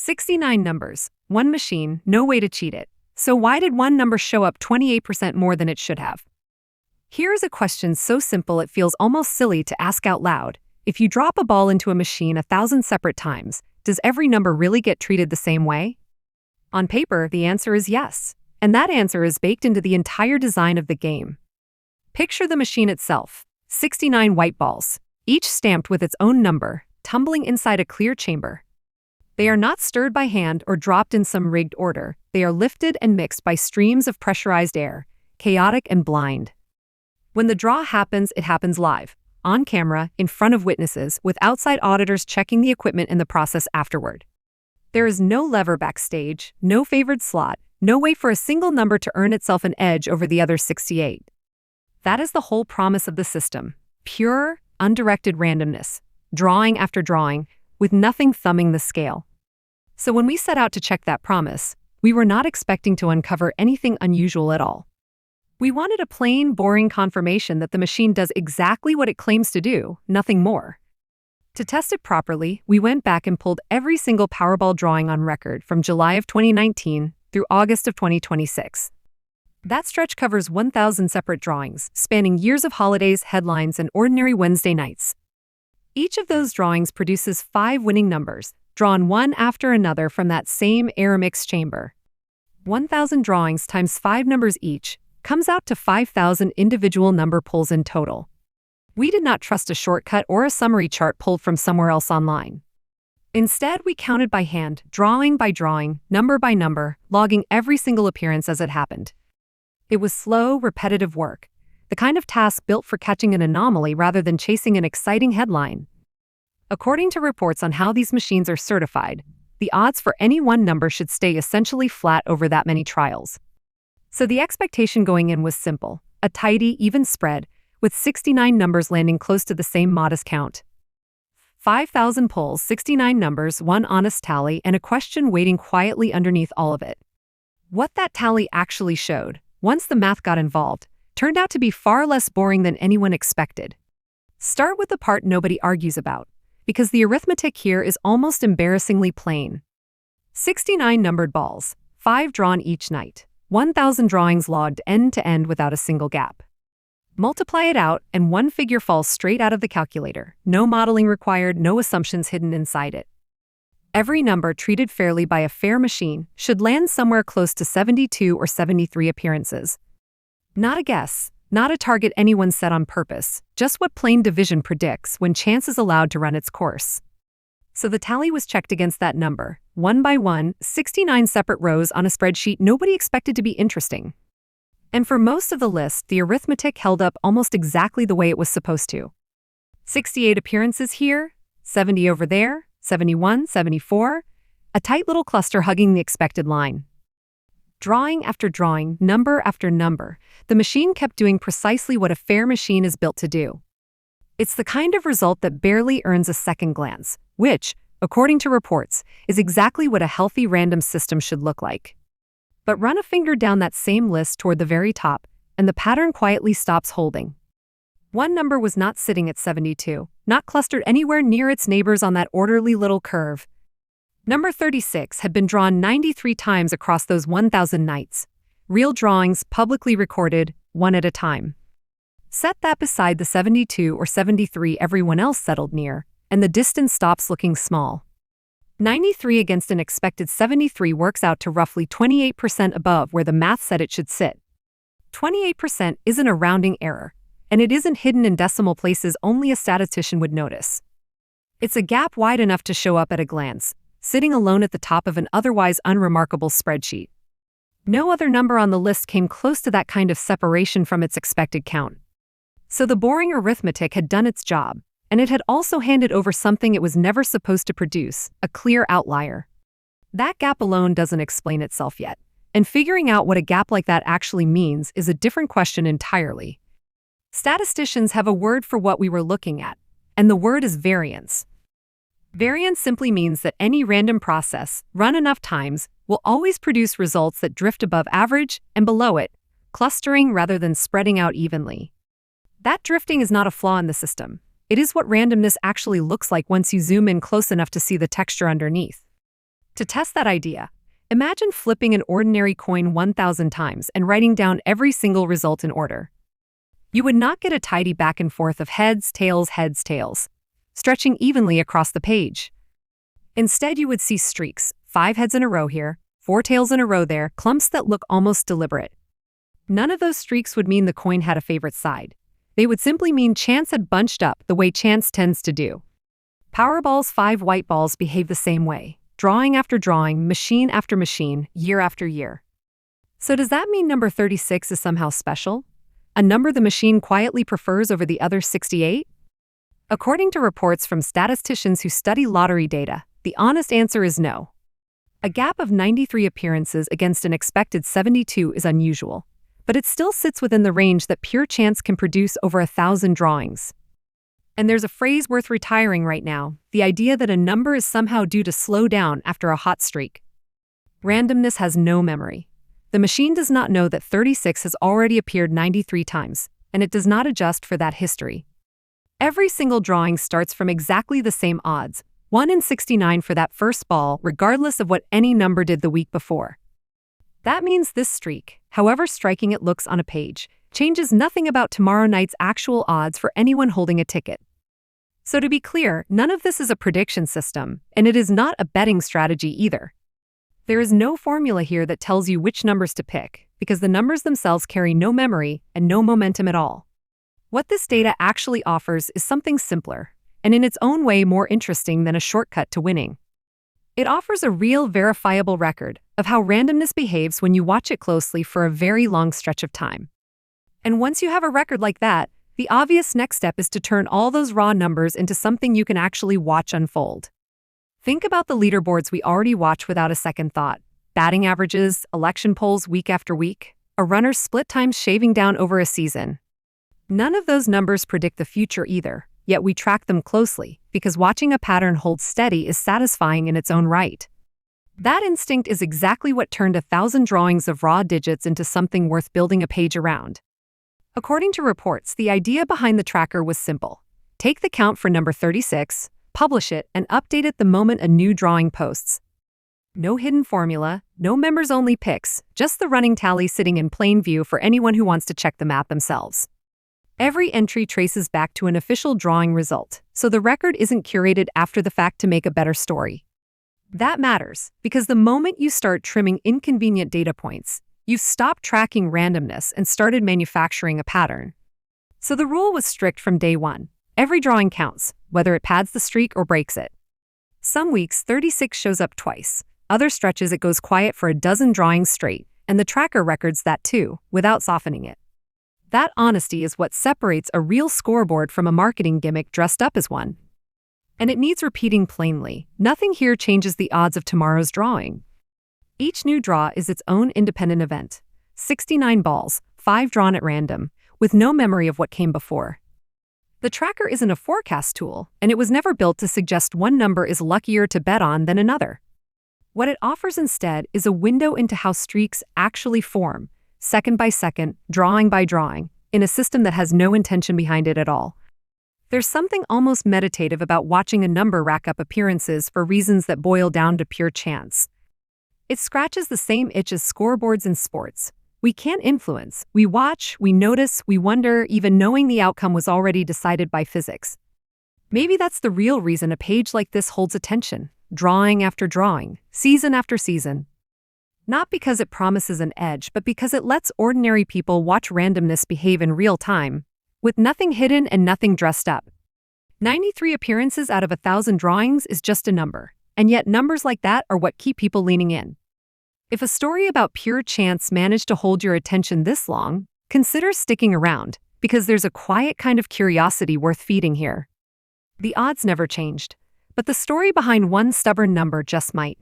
69 numbers, one machine, no way to cheat it. So why did one number show up 28% more than it should have? Here is a question so simple it feels almost silly to ask out loud. If you drop a ball into a machine 1,000 separate times, does every number really get treated the same way? On paper, the answer is yes. And that answer is baked into the entire design of the game. Picture the machine itself, 69 white balls, each stamped with its own number, tumbling inside a clear chamber. They are not stirred by hand or dropped in some rigged order. They are lifted and mixed by streams of pressurized air, chaotic and blind. When the draw happens, it happens live, on camera, in front of witnesses, with outside auditors checking the equipment in the process afterward. There is no lever backstage, no favored slot, no way for a single number to earn itself an edge over the other 68. That is the whole promise of the system. Pure, undirected randomness, drawing after drawing, with nothing thumbing the scale. So when we set out to check that promise, we were not expecting to uncover anything unusual at all. We wanted a plain, boring confirmation that the machine does exactly what it claims to do, nothing more. To test it properly, we went back and pulled every single Powerball drawing on record from July of 2019 through August of 2026. That stretch covers 1,000 separate drawings, spanning years of holidays, headlines, and ordinary Wednesday nights. Each of those drawings produces 5 winning numbers, drawn one after another from that same air mix chamber. 1,000 drawings times 5 numbers each comes out to 5,000 individual number pulls in total. We did not trust a shortcut or a summary chart pulled from somewhere else online. Instead, we counted by hand, drawing by drawing, number by number, logging every single appearance as it happened. It was slow, repetitive work, the kind of task built for catching an anomaly rather than chasing an exciting headline. According to reports on how these machines are certified, the odds for any one number should stay essentially flat over that many trials. So the expectation going in was simple, a tidy, even spread, with 69 numbers landing close to the same modest count. 5,000 pulls, 69 numbers, one honest tally, and a question waiting quietly underneath all of it. What that tally actually showed, once the math got involved, turned out to be far less boring than anyone expected. Start with the part nobody argues about, because the arithmetic here is almost embarrassingly plain. 69 numbered balls, 5 drawn each night, 1,000 drawings logged end to end without a single gap. Multiply it out, and one figure falls straight out of the calculator. No modeling required, no assumptions hidden inside it. Every number treated fairly by a fair machine should land somewhere close to 72 or 73 appearances. Not a guess, not a target anyone set on purpose, just what plain division predicts when chance is allowed to run its course. So the tally was checked against that number, one by one, 69 separate rows on a spreadsheet nobody expected to be interesting. And for most of the list, the arithmetic held up almost exactly the way it was supposed to. 68 appearances here, 70 over there, 71, 74, a tight little cluster hugging the expected line. Drawing after drawing, number after number, the machine kept doing precisely what a fair machine is built to do. It's the kind of result that barely earns a second glance, which, according to reports, is exactly what a healthy random system should look like. But run a finger down that same list toward the very top, and the pattern quietly stops holding. One number was not sitting at 72, not clustered anywhere near its neighbors on that orderly little curve. Number 36 had been drawn 93 times across those 1,000 nights. Real drawings, publicly recorded, one at a time. Set that beside the 72 or 73 everyone else settled near, and the distance stops looking small. 93 against an expected 73 works out to roughly 28% above where the math said it should sit. 28% isn't a rounding error, and it isn't hidden in decimal places only a statistician would notice. It's a gap wide enough to show up at a glance, sitting alone at the top of an otherwise unremarkable spreadsheet. No other number on the list came close to that kind of separation from its expected count. So the boring arithmetic had done its job, and it had also handed over something it was never supposed to produce, a clear outlier. That gap alone doesn't explain itself yet, and figuring out what a gap like that actually means is a different question entirely. Statisticians have a word for what we were looking at, and the word is variance. Variance simply means that any random process, run enough times, will always produce results that drift above average and below it, clustering rather than spreading out evenly. That drifting is not a flaw in the system. It is what randomness actually looks like once you zoom in close enough to see the texture underneath. To test that idea, imagine flipping an ordinary coin 1,000 times and writing down every single result in order. You would not get a tidy back and forth of heads, tails, stretching evenly across the page. Instead, you would see streaks, 5 heads in a row here, 4 tails in a row there, clumps that look almost deliberate. None of those streaks would mean the coin had a favorite side. They would simply mean chance had bunched up the way chance tends to do. Powerball's 5 white balls behave the same way, drawing after drawing, machine after machine, year after year. So does that mean number 36 is somehow special? A number the machine quietly prefers over the other 68? According to reports from statisticians who study lottery data, the honest answer is no. A gap of 93 appearances against an expected 72 is unusual, but it still sits within the range that pure chance can produce over 1,000 drawings. And there's a phrase worth retiring right now, the idea that a number is somehow due to slow down after a hot streak. Randomness has no memory. The machine does not know that 36 has already appeared 93 times, and it does not adjust for that history. Every single drawing starts from exactly the same odds, 1 in 69 for that first ball, regardless of what any number did the week before. That means this streak, however striking it looks on a page, changes nothing about tomorrow night's actual odds for anyone holding a ticket. So to be clear, none of this is a prediction system, and it is not a betting strategy either. There is no formula here that tells you which numbers to pick, because the numbers themselves carry no memory and no momentum at all. What this data actually offers is something simpler, and in its own way more interesting than a shortcut to winning. It offers a real verifiable record of how randomness behaves when you watch it closely for a very long stretch of time. And once you have a record like that, the obvious next step is to turn all those raw numbers into something you can actually watch unfold. Think about the leaderboards we already watch without a second thought. Batting averages, election polls week after week, a runner's split times shaving down over a season. None of those numbers predict the future either, yet we track them closely because watching a pattern hold steady is satisfying in its own right. That instinct is exactly what turned 1,000 drawings of raw digits into something worth building a page around. According to reports, the idea behind the tracker was simple. Take the count for number 36, publish it, and update it the moment a new drawing posts. No hidden formula, no members-only picks, just the running tally sitting in plain view for anyone who wants to check the math themselves. Every entry traces back to an official drawing result, so the record isn't curated after the fact to make a better story. That matters, because the moment you start trimming inconvenient data points, you've stopped tracking randomness and started manufacturing a pattern. So the rule was strict from day one. Every drawing counts, whether it pads the streak or breaks it. Some weeks, 36 shows up twice. Other stretches it goes quiet for a dozen drawings straight, and the tracker records that too, without softening it. That honesty is what separates a real scoreboard from a marketing gimmick dressed up as one. And it needs repeating plainly. Nothing here changes the odds of tomorrow's drawing. Each new draw is its own independent event. 69 balls, 5 drawn at random, with no memory of what came before. The tracker isn't a forecast tool, and it was never built to suggest one number is luckier to bet on than another. What it offers instead is a window into how streaks actually form, second by second, drawing by drawing, in a system that has no intention behind it at all. There's something almost meditative about watching a number rack up appearances for reasons that boil down to pure chance. It scratches the same itch as scoreboards in sports. We can't influence. We watch, we notice, we wonder, even knowing the outcome was already decided by physics. Maybe that's the real reason a page like this holds attention, drawing after drawing, season after season. Not because it promises an edge, but because it lets ordinary people watch randomness behave in real time, with nothing hidden and nothing dressed up. 93 appearances out of 1,000 drawings is just a number, and yet numbers like that are what keep people leaning in. If a story about pure chance managed to hold your attention this long, consider sticking around, because there's a quiet kind of curiosity worth feeding here. The odds never changed, but the story behind one stubborn number just might.